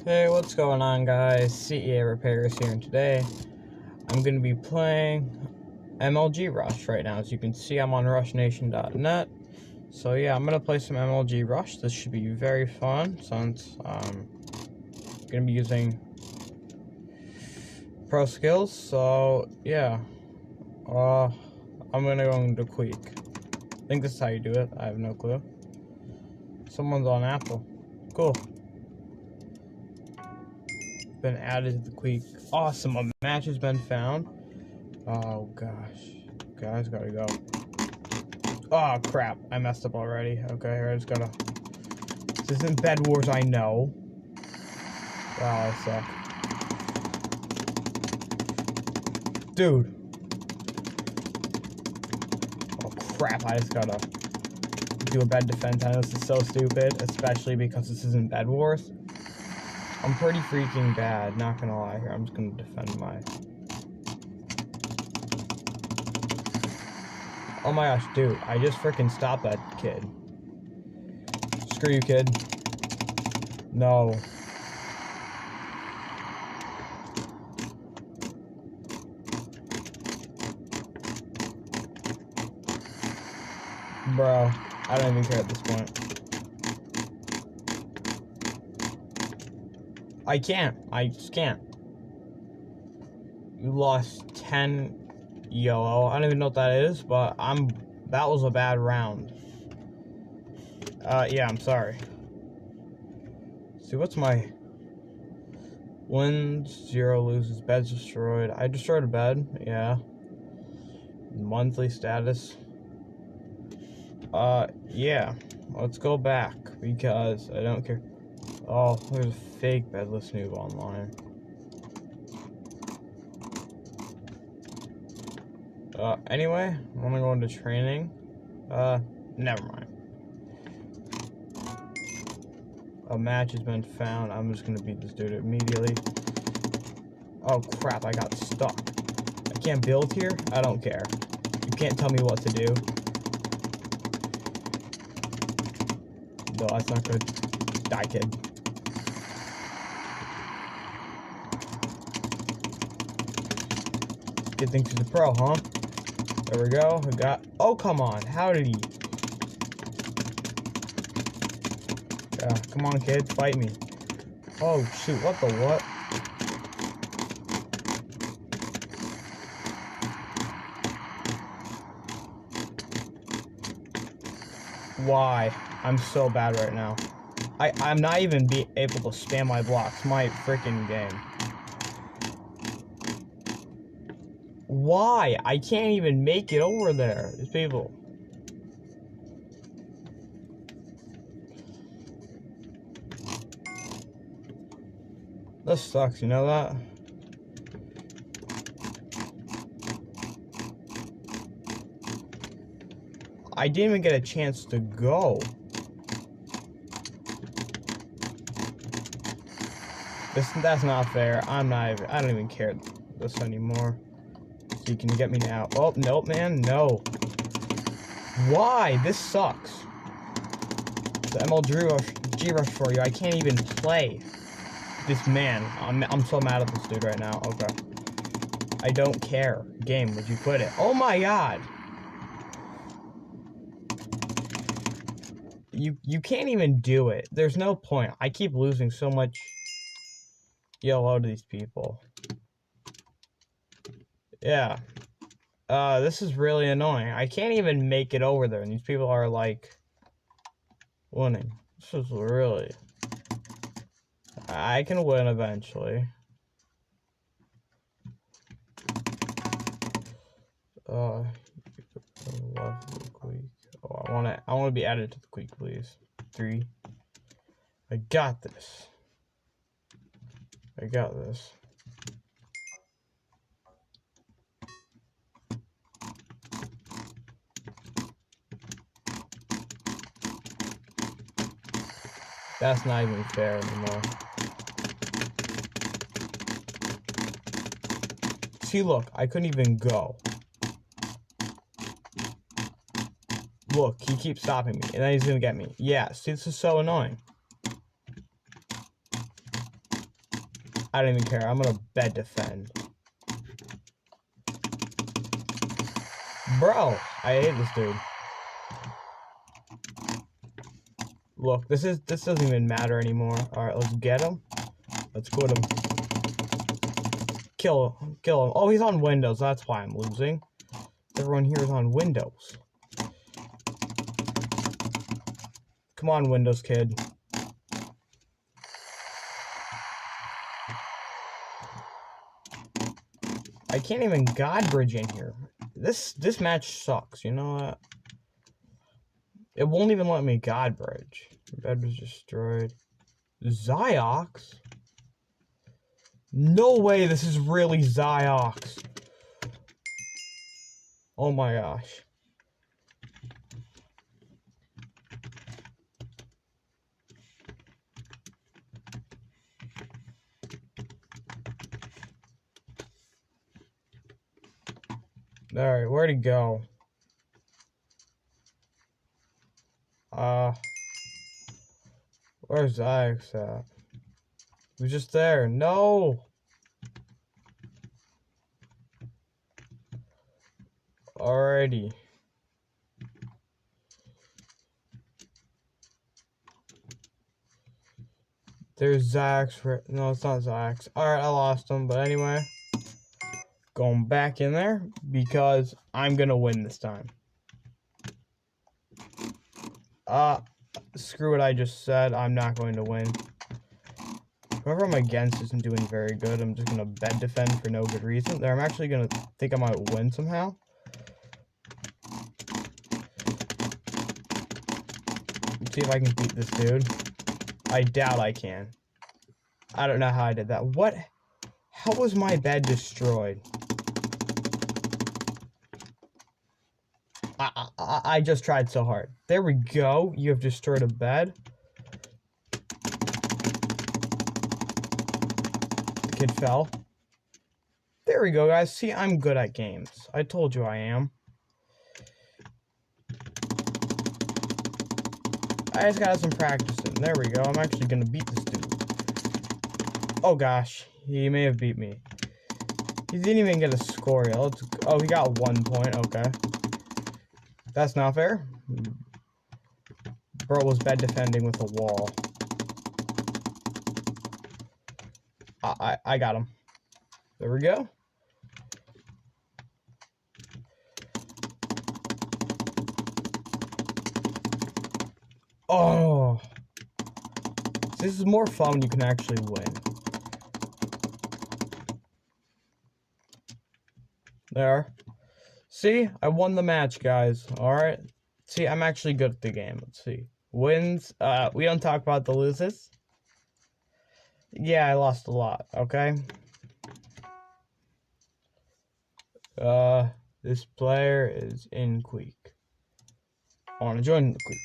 Hey, what's going on, guys? CEA Repairs here, and today I'm going to be playing MLG Rush right now. As you can see, I'm on rushnation.net. So yeah, I'm going to play some MLG Rush. This should be very fun since I'm going to be using pro skills. So yeah, I'm going to go into Queek. I think this is how you do it. I have no clue. Someone's on Apple. Cool. Been added to the Queek. Awesome, a match has been found. Oh gosh, guys, gotta go. Oh crap, I messed up already. Okay, I just gotta. This isn't Bed Wars, I know. Wow, I suck, dude. Oh crap, I just gotta do a bed defense. I know this is so stupid, especially because this isn't Bed Wars. I'm pretty freaking bad, not gonna lie here. I'm just gonna defend my... Oh my gosh, dude, I just freaking stopped that kid. Screw you, kid. No. Bro, I don't even care at this point. I can't. I just can't. You lost 10 yellow. I don't even know what that is, but that was a bad round. Yeah, I'm sorry. See, what's my wins? 0 loses. Bed's destroyed. I destroyed a bed. Yeah. Monthly status. Yeah. Let's go back because I don't care. Oh, there's a fake bedless noob online. Anyway, I want to go into training. Never mind. A match has been found. I'm just gonna beat this dude immediately. Oh crap, I got stuck. I can't build here? I don't care. You can't tell me what to do. No, that's not good. Die, kid. Get things to the pro, huh? There we go. We got... Oh, come on. How did he... Yeah, come on, kid. Fight me. Oh, shoot. What the what? Why? I'm so bad right now. I'm not even able to spam my blocks. My freaking game. Why? I can't even make it over there. These people. This sucks, you know that? I didn't even get a chance to go. That's not fair. I don't even care this anymore. So can you get me now? Oh, nope, man, no. Why? This sucks. The MLG rush for you. I can't even play. This man. I'm so mad at this dude right now. Okay. I don't care. Game, would you quit it? Oh my god. You can't even do it. There's no point. I keep losing so much yellow to these people. Yeah. This is really annoying. I can't even make it over there, and these people are, like, winning. This is really... I can win eventually. I love the Queek. Oh, I wanna be added to the Queek, please. 3. I got this. I got this. That's not even fair anymore. See, look, I couldn't even go. Look, he keeps stopping me, and then he's gonna get me. Yeah, see, this is so annoying. I don't even care. I'm gonna bed defend. Bro, I hate this dude. Look, this doesn't even matter anymore. Alright, let's get him. Let's quit him. Kill him. Oh, he's on Windows. That's why I'm losing. Everyone here is on Windows. Come on, Windows kid. I can't even God bridge in here. This match sucks, you know what? It won't even let me God bridge. Bed was destroyed. Ziox? No way this is really Ziox. Oh my gosh. Alright, where'd he go? Where's Ziox at? He was just there. No! Alrighty. There's Zax. No, it's not Zax. Alright, I lost him. But anyway, going back in there because I'm gonna win this time. Screw what I just said. I'm not going to win. Whoever I'm against isn't doing very good. I'm just gonna bed defend for no good reason. There, I'm actually gonna think I might win somehow. Let's see if I can beat this dude. I doubt I can. I don't know how I did that. What? How was my bed destroyed? I just tried so hard. There we go. You have destroyed a bed. The kid fell. There we go, guys. See, I'm good at games. I told you I am. I just gotta have some practicing. There we go. I'm actually gonna beat this dude. Oh gosh, he may have beat me. He didn't even get a score yet. Oh, he got 1 point. Okay. That's not fair. Bro was bed defending with a wall. I got him. There we go. Oh. This is more fun when you can actually win. There. See, I won the match, guys. Alright. See, I'm actually good at the game. Let's see. Wins. We don't talk about the loses. Yeah, I lost a lot, okay? This player is in Queek. I want to join the Queek.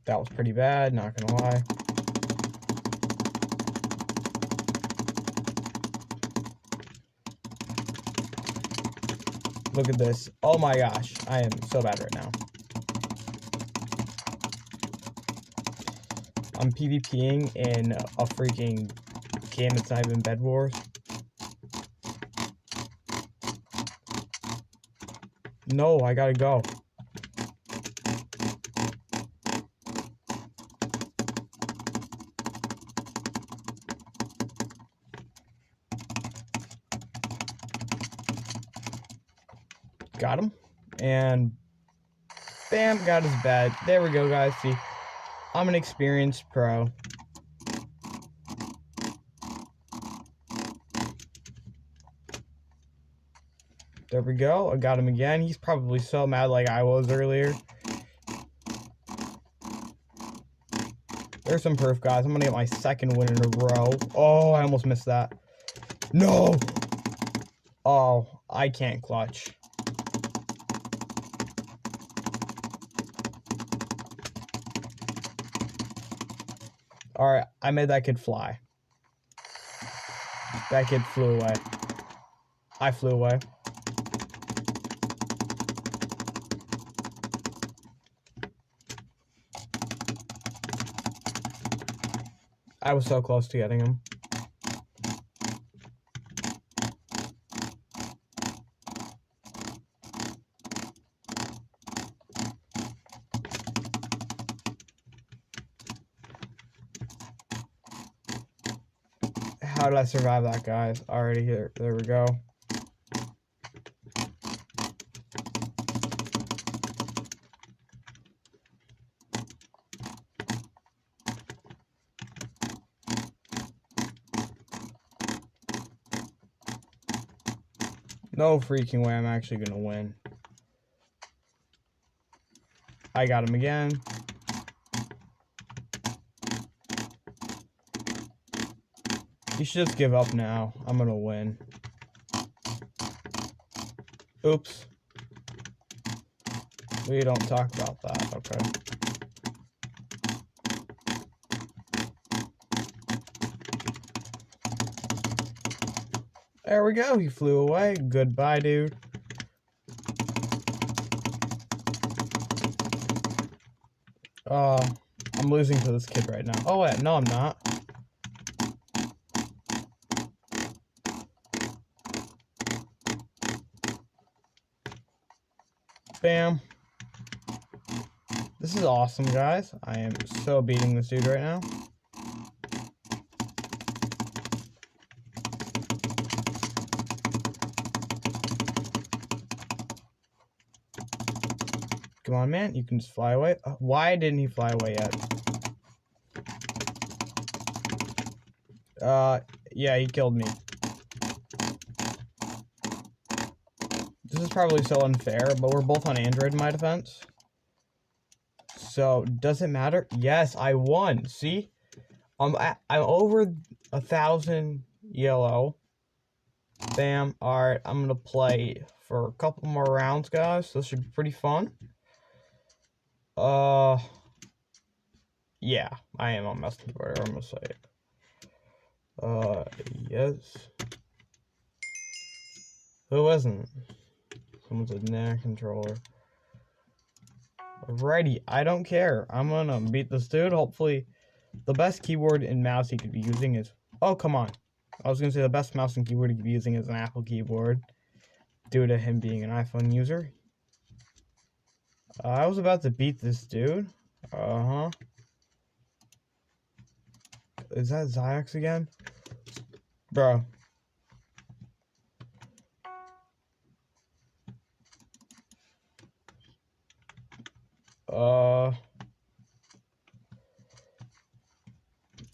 That was pretty bad, not gonna lie. Look at this. Oh my gosh, I am so bad right now. I'm PvPing in a freaking game that's not even Bed Wars. No, I gotta go. Got him. And bam, got his bed. There we go, guys. See, I'm an experienced pro. There we go. I got him again. He's probably so mad like I was earlier. There's some proof, guys. I'm going to get my second win in a row. Oh, I almost missed that. No! Oh, I can't clutch. Alright, I made that kid fly. That kid flew away. I flew away. I was so close to getting him. How did I survive that, guys? Already here. There we go. No freaking way I'm actually gonna win. I got him again. You should just give up now. I'm gonna win. Oops. We don't talk about that, okay. There we go, he flew away. Goodbye, dude. I'm losing to this kid right now. Oh wait, no I'm not. Bam. This is awesome, guys. I am so beating this dude right now. Come on, man. You can just fly away. Why didn't he fly away yet? Yeah, he killed me. This is probably so unfair, but we're both on Android in my defense. So, does it matter? Yes, I won. See? I'm over 1,000 yellow. Bam. Alright, I'm gonna play for a couple more rounds, guys. This should be pretty fun. Yeah, I am on mouse and keyboard, I'm gonna say it. Yes. Who isn't? Someone's a NAC controller. Alrighty, I don't care. I'm gonna beat this dude. Hopefully, the best keyboard and mouse he could be using is... Oh, come on. I was gonna say the best mouse and keyboard he could be using is an Apple keyboard, due to him being an iPhone user. I was about to beat this dude. Is that Zyx again? Bro.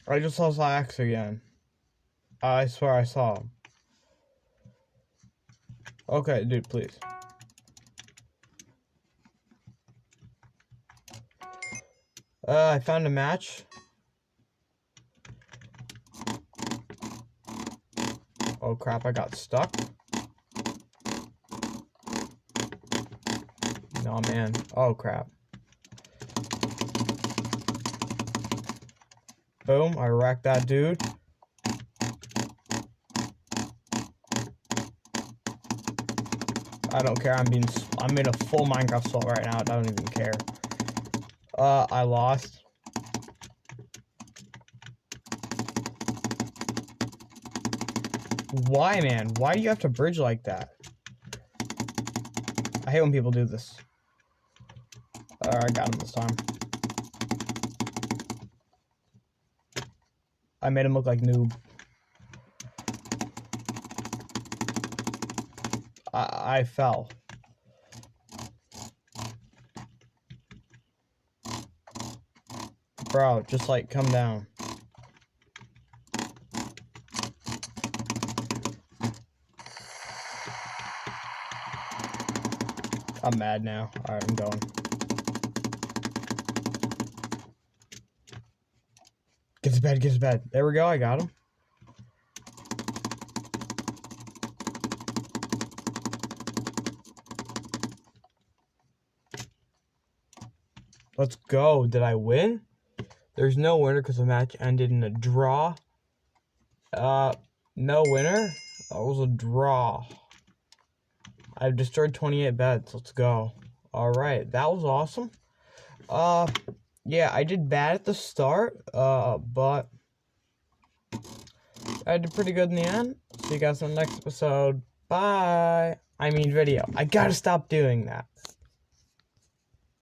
I just saw Zyx again. I swear I saw him. Okay, dude, please. I found a match. Oh crap, I got stuck. No, man. Oh crap. Boom, I wrecked that dude. I don't care, I'm in a full Minecraft assault right now. I don't even care. I lost. Why, man? Why do you have to bridge like that? I hate when people do this. I got him this time. I made him look like noob. I fell. Bro, just like come down. I'm mad now. Alright, I'm going. Get to bed, get to bed. There we go, I got him. Let's go. Did I win? There's no winner because the match ended in a draw. No winner. That was a draw. I've destroyed 28 beds. Let's go. Alright, that was awesome. Yeah, I did bad at the start, but I did pretty good in the end. See you guys on the next episode. Bye. I mean video. I gotta stop doing that.